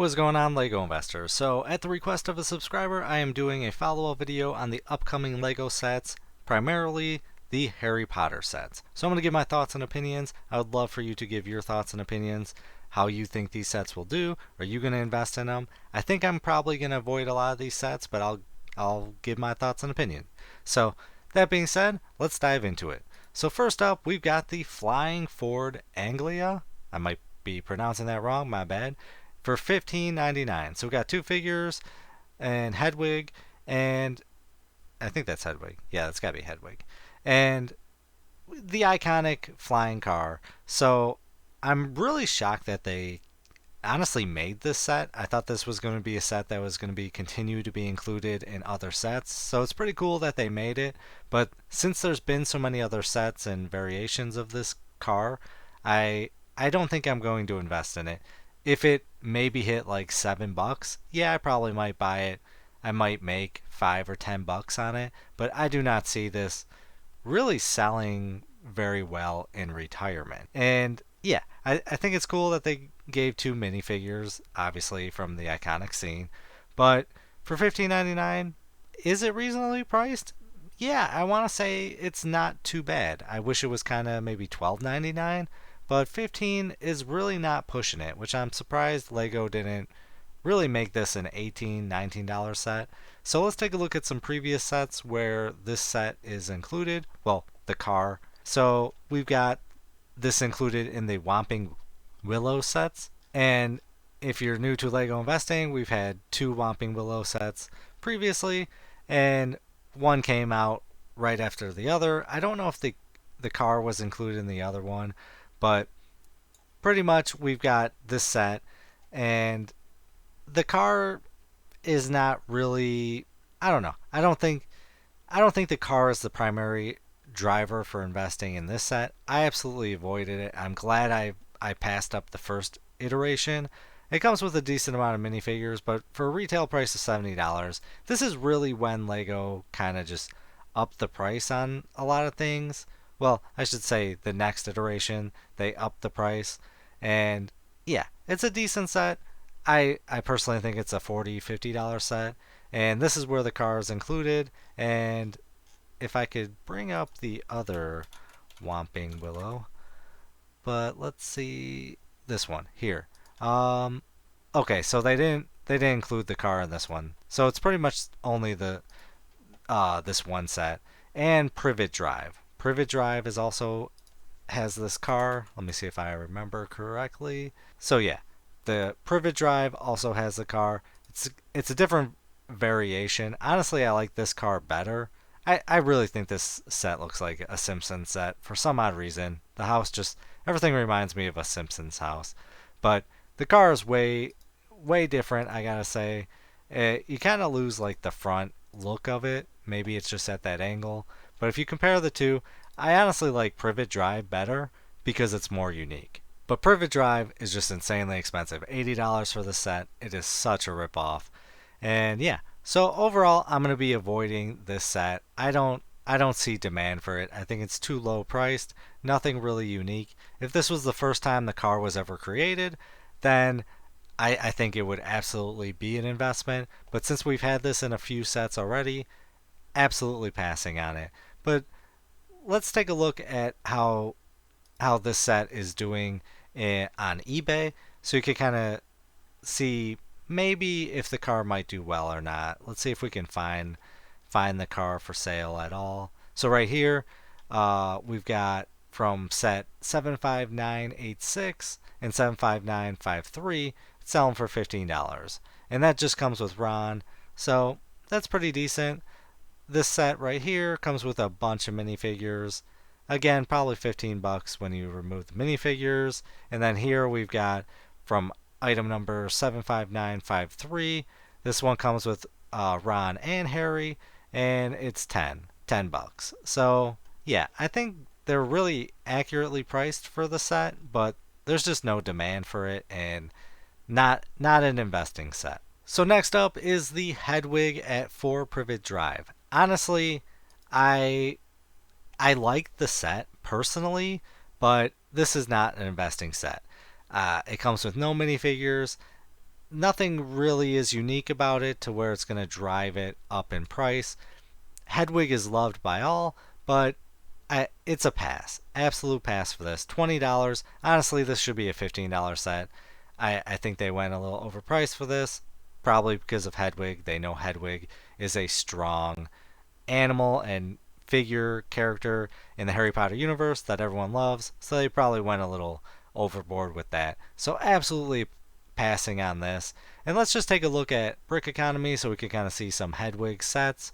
What's going on, LEGO investors? So, at the request of a subscriber, I am doing a follow-up video on the upcoming LEGO sets, primarily the Harry Potter sets. So I'm going to give my thoughts and opinions. I would love for you to give your thoughts and opinions, how you think these sets will do. Are you going to invest in them? I think I'm probably going to avoid a lot of these sets, but I'll give my thoughts and opinion. So, that being said, let's dive into it. So first up, we've got the Flying Ford Anglia. I might be pronouncing that wrong, my bad, for $15.99. So we got two figures and Hedwig, and I think that's Hedwig. Yeah, that's got to be Hedwig. And the iconic flying car. So I'm really shocked that they honestly made this set. I thought this was going to be a set that was going to be continue to be included in other sets. So it's pretty cool that they made it. But since there's been so many other sets and variations of this car, I I don't think I'm going to invest in it. If it maybe hit like $7, yeah, I probably might buy it. I might make $5 or $10 on it, but I do not see this really selling very well in retirement. And yeah, I think it's cool that they gave two minifigures, obviously from the iconic scene, but for $15.99, is it reasonably priced? Yeah, I want to say it's not too bad. I wish it was kind of maybe $12.99, but 15 is really not pushing it, which I'm surprised Lego didn't really make this an $18, $19 set. So let's take a look at some previous sets where this set is included. Well, the car. So we've got this included in the Whomping Willow sets. And if you're new to Lego investing, we've had two Whomping Willow sets previously, and one came out right after the other. I don't know if the car was included in the other one, but pretty much we've got this set, and the car is not really, I don't know. I don't think the car is the primary driver for investing in this set. I absolutely avoided it. I'm glad I passed up the first iteration. It comes with a decent amount of minifigures, but for a retail price of $70, this is really when Lego kind of just upped the price on a lot of things. Well, I should say the next iteration, they upped the price. And yeah, it's a decent set. I personally think it's a $40, $50 set. And this is where the car is included. And if I could bring up the other Whomping Willow, but let's see this one here. Um, okay, so they didn't include the car in this one, so it's pretty much only the this one set and Privet Drive. Privet Drive is also has this car. Let me see if I remember correctly. So yeah, the Privet Drive also has the car. It's a different variation. Honestly, I like this car better. I really think this set looks like a Simpsons set for some odd reason. The house just everything reminds me of a Simpsons house. But the car is way different, I gotta say. You kind of lose like the front look of it. Maybe it's just at that angle. But if you compare the two, I honestly like Privet Drive better because it's more unique. But Privet Drive is just insanely expensive. $80 for the set. It is such a ripoff. And yeah, so overall, I'm going to be avoiding this set. I don't see demand for it. I think it's too low priced, nothing really unique. If this was the first time the car was ever created, then I think it would absolutely be an investment. But since we've had this in a few sets already, absolutely passing on it. But let's take a look at how this set is doing on eBay, so you can kind of see maybe if the car might do well or not. Let's see if we can find the car for sale at all. So right here, we've got from set 75986 and 75953 selling for $15, and that just comes with Ron. So that's pretty decent. This set right here comes with a bunch of minifigures. Again, probably $15 when you remove the minifigures. And then here we've got from item number 75953. This one comes with Ron and Harry, and it's $10. So yeah, I think they're really accurately priced for the set, but there's just no demand for it, and not an investing set. So next up is the Hedwig at 4 Privet Drive. Honestly, I I like the set personally, but this is not an investing set. It comes with no minifigures. nothing really is unique about it to where it's going to drive it up in price. Hedwig is loved by all, but it's a pass. Absolute pass for this. $20. Honestly, this should be a $15 set. I think they went a little overpriced for this, probably because of Hedwig. They know Hedwig is a strong animal and figure character in the Harry Potter universe that everyone loves, so they probably went a little overboard with that. So absolutely passing on this. And let's just take a look at brick economy so we can kind of see some Hedwig sets.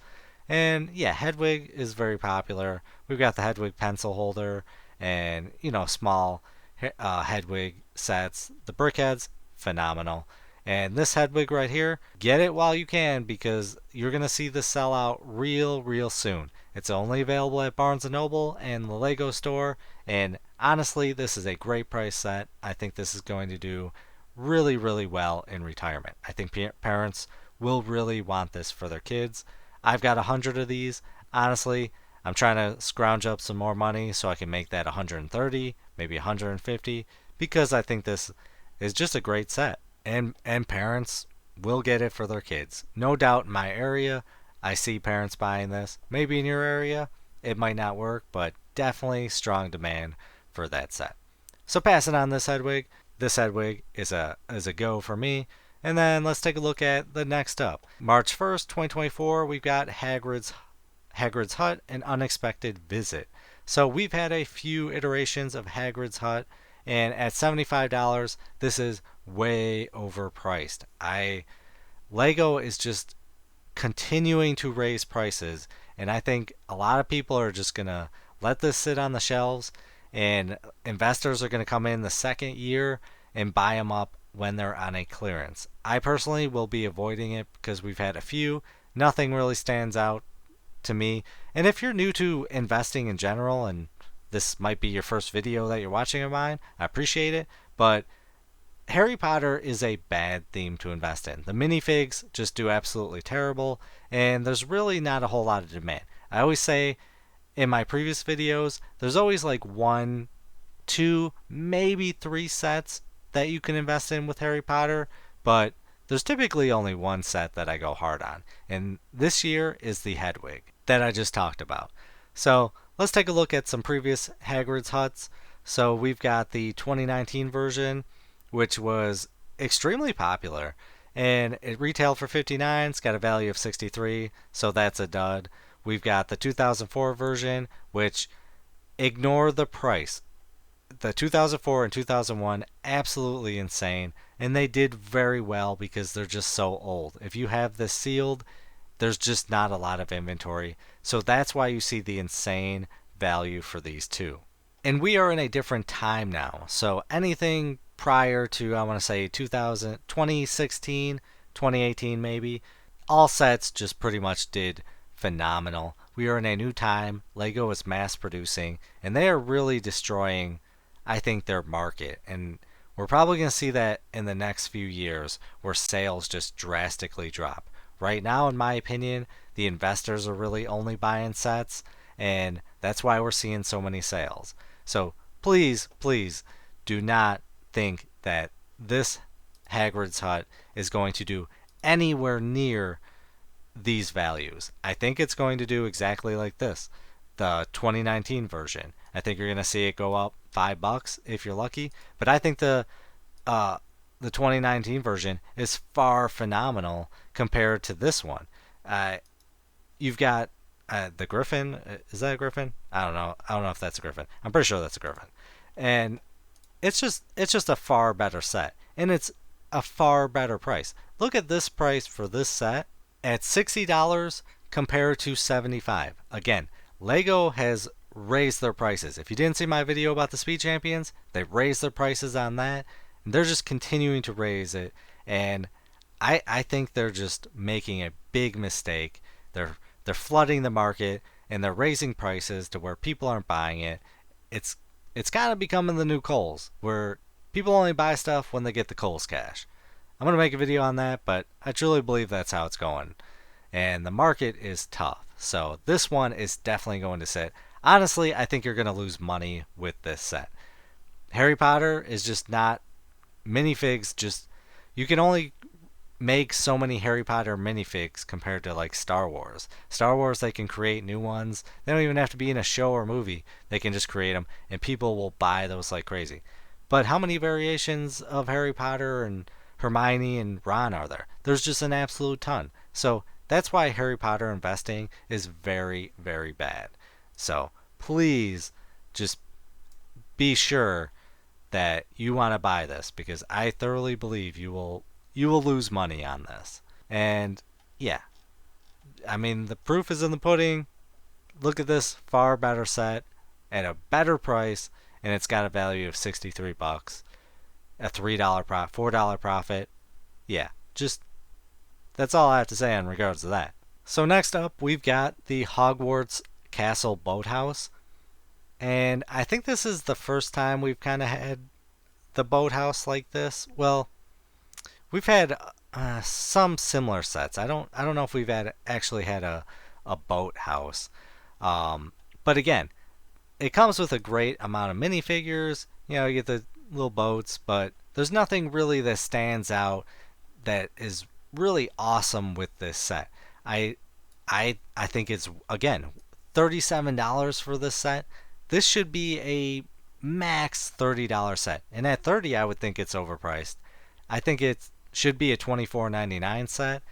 And yeah, Hedwig is very popular. We've got the Hedwig pencil holder and, small Hedwig sets. The brickheads, phenomenal. And this Hedwig right here, get it while you can because you're going to see this sell out real soon. It's only available at Barnes & Noble and the Lego store. And honestly, this is a great price set. I think this is going to do really well in retirement. I think parents will really want this for their kids. I've got 100 of these. Honestly, I'm trying to scrounge up some more money so I can make that 130, maybe 150, because I think this is just a great set. And parents will get it for their kids. No doubt in my area, I see parents buying this. Maybe in your area, it might not work, but definitely strong demand for that set. So passing on this Hedwig. This Hedwig is a go for me. And then let's take a look at the next up. March 1st, 2024, we've got Hagrid's Hut, An Unexpected Visit. So we've had a few iterations of Hagrid's Hut, and at $75, this is way overpriced. Lego is just continuing to raise prices, and I think a lot of people are just gonna let this sit on the shelves, and investors are gonna come in the second year and buy them up when they're on a clearance. I personally will be avoiding it because we've had a few. Nothing really stands out to me. And if you're new to investing in general and this might be your first video that you're watching of mine, I appreciate it, but Harry Potter is a bad theme to invest in. The minifigs just do absolutely terrible, and there's really not a whole lot of demand. I always say in my previous videos, there's always like 1, 2, maybe 3 sets that you can invest in with Harry Potter, but there's typically only one set that I go hard on, and this year is the Hedwig that I just talked about. So let's take a look at some previous Hagrid's Huts. So we've got the 2019 version, which was extremely popular, and it retailed for $59. It's got a value of $63, so that's a dud. We've got the 2004 version, which ignore the price. The 2004 and 2001, absolutely insane, and they did very well because they're just so old. If you have this sealed, there's just not a lot of inventory, so that's why you see the insane value for these two. And we are in a different time now, so anything prior to, I want to say 2016, 2018 maybe, all sets just pretty much did phenomenal. We are in a new time. Lego is mass producing, and they are really destroying, I think, their market. And we're probably going to see that in the next few years where sales just drastically drop. Right now, in my opinion, the investors are really only buying sets, and that's why we're seeing so many sales. So please do not think that this Hagrid's Hut is going to do anywhere near these values. I think it's going to do exactly like this, the 2019 version. I think you're going to see it go up $5 if you're lucky, but I think the 2019 version is far phenomenal compared to this one. You've got the Griffin. Is that a Griffin? I don't know if that's a Griffin. I'm pretty sure that's a Griffin. And it's just a far better set, and it's a far better price. Look at this price for this set at $60 compared to $75. Again, Lego has raised their prices. If you didn't see my video about the Speed Champions, they raised their prices on that, and they're just continuing to raise it. And I think they're just making a big mistake. They're flooding the market, and they're raising prices to where people aren't buying it. It's kind of becoming the new Kohl's, where people only buy stuff when they get the Kohl's cash. I'm going to make a video on that, but I truly believe that's how it's going. And the market is tough. So this one is definitely going to sit. Honestly, I think you're going to lose money with this set. Harry Potter is just not, minifigs just, you can only make so many Harry Potter minifigs compared to like Star Wars. Star Wars, they can create new ones. They don't even have to be in a show or movie. They can just create them, and people will buy those like crazy. But how many variations of Harry Potter and Hermione and Ron are there? There's just an absolute ton. So that's why Harry Potter investing is very, very bad. So please just be sure that you want to buy this, because I thoroughly believe you will lose money on this. And yeah, I mean, the proof is in the pudding. Look at this far better set at a better price, and it's got a value of 63 bucks, a $3 profit, $4 profit. Yeah, just that's all I have to say in regards to that. So next up, we've got the Hogwarts Castle boathouse. And I think this is the first time we've kind of had the boathouse like this. Well, we've had some similar sets. I don't know if we've actually had a boathouse. But again, it comes with a great amount of minifigures. You know, you get the little boats, but there's nothing really that stands out that is really awesome with this set. I I think it's again $37 for this set. This should be a max $30 set. And at 30 I would think it's overpriced. I think it should be a $24.99 set.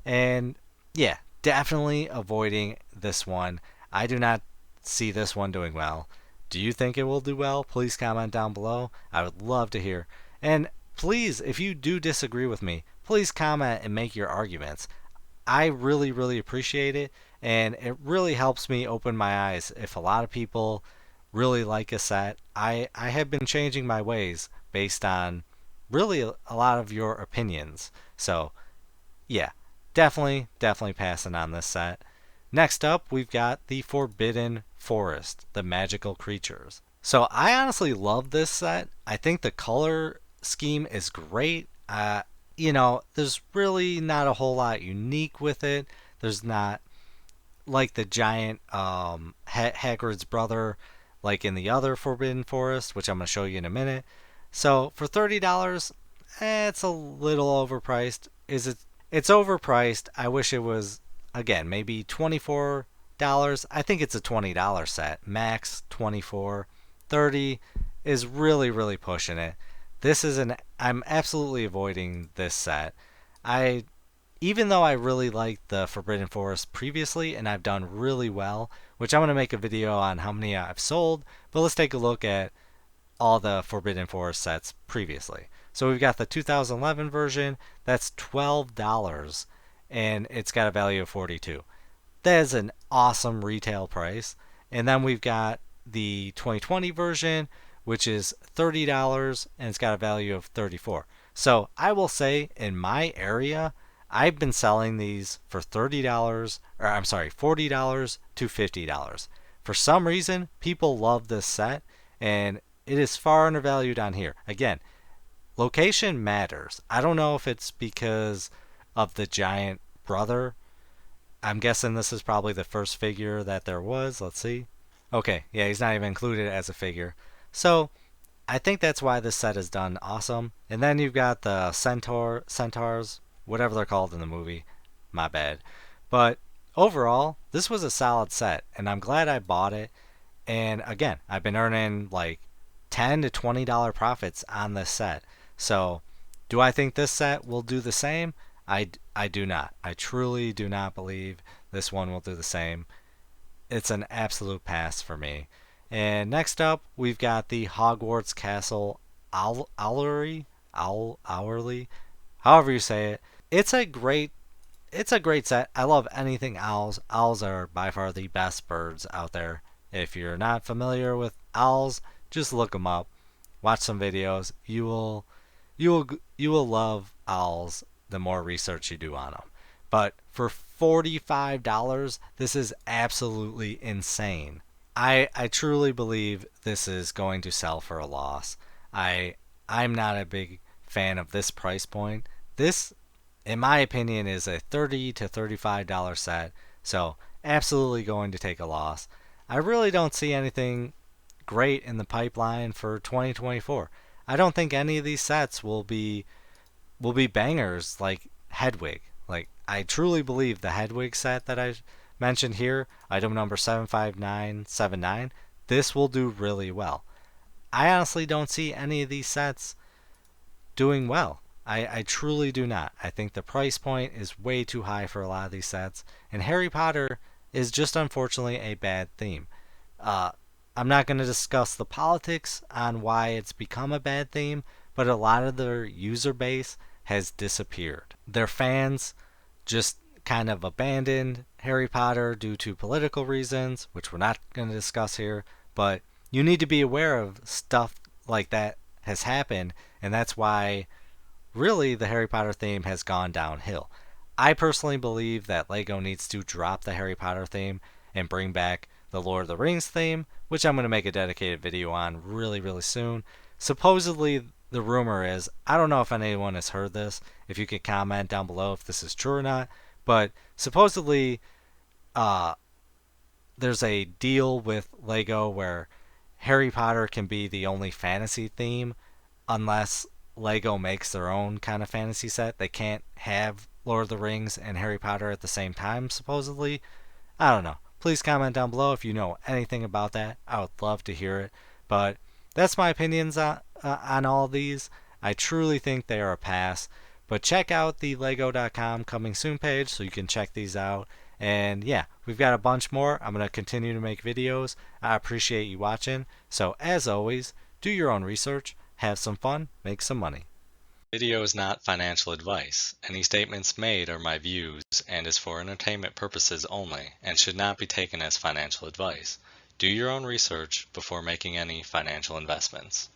And yeah, definitely avoiding this one. I do not see this one doing well. Do you think it will do well? Please comment down below. I would love to hear. And please, if you do disagree with me, please comment and make your arguments. I really, really appreciate it, and it really helps me open my eyes. If a lot of people really like a set, I have been changing my ways based on really a lot of your opinions. So, yeah, definitely passing on this set. Next up, we've got the Forbidden Forest, the magical creatures. So I honestly love this set. I think the color scheme is great. There's really not a whole lot unique with it. There's not like the giant Hagrid's brother like in the other Forbidden Forest, which I'm going to show you in a minute. So for $30, it's a little overpriced. It's overpriced. I wish it was, again, maybe $24. I think it's a $20 set. Max 24. 30 is really, really pushing it. I'm absolutely avoiding this set. Even though I really liked the Forbidden Forest previously and I've done really well, which I'm going to make a video on how many I've sold, but let's take a look at all the Forbidden Forest sets previously. So we've got the 2011 version, that's $12, and it's got a value of 42. That is an awesome retail price. And then we've got the 2020 version, which is $30, and it's got a value of 34. So I will say in my area, I've been selling these for $30, or I'm sorry, $40 to $50. For some reason, people love this set, and it is far undervalued on here. Again, location matters. I don't know if it's because of the giant brother. I'm guessing this is probably the first figure that there was. Let's see. Okay, yeah, he's not even included as a figure. So I think that's why this set is done awesome. And then you've got the centaurs, whatever they're called in the movie. My bad. But overall, this was a solid set, and I'm glad I bought it. And again, I've been earning like $10 to $20 profits on this set. So do I think this set will do the same? I do not. I truly do not believe this one will do the same. It's an absolute pass for me. And next up, we've got the Hogwarts Castle Owlery, however you say it. It's a great set. I love anything owls. Owls are by far the best birds out there. If you're not familiar with owls, just look them up. Watch some videos. You will love owls the more research you do on them. But for $45, this is absolutely insane. I truly believe this is going to sell for a loss. I'm not a big fan of this price point. This, in my opinion, is a $30 to $35 set, so absolutely going to take a loss. I really don't see anything great in the pipeline for 2024. I don't think any of these sets will be bangers like Hedwig. Like, I truly believe the Hedwig set that I mentioned here, item number 75979, this will do really well. I honestly don't see any of these sets doing well. I truly do not. I think the price point is way too high for a lot of these sets, and Harry Potter is just unfortunately a bad theme. Uh, I'm not going to discuss the politics on why it's become a bad theme, but a lot of their user base has disappeared. Their fans just kind of abandoned Harry Potter due to political reasons, which we're not going to discuss here, but you need to be aware of stuff like that has happened, and that's why really the Harry Potter theme has gone downhill. I personally believe that LEGO needs to drop the Harry Potter theme and bring back the Lord of the Rings theme, which I'm going to make a dedicated video on really, really soon. Supposedly, the rumor is, I don't know if anyone has heard this, if you could comment down below if this is true or not, but supposedly there's a deal with LEGO where Harry Potter can be the only fantasy theme unless Lego makes their own kind of fantasy set. They can't have Lord of the Rings and Harry Potter at the same time, supposedly. I don't know. Please comment down below if you know anything about that. I would love to hear it. But that's my opinions on all these. I truly think they are a pass. But check out the Lego.com coming soon page so you can check these out. And yeah, we've got a bunch more. I'm going to continue to make videos. I appreciate you watching. So as always, do your own research. Have some fun, make some money. Video is not financial advice. Any statements made are my views and is for entertainment purposes only and should not be taken as financial advice. Do your own research before making any financial investments.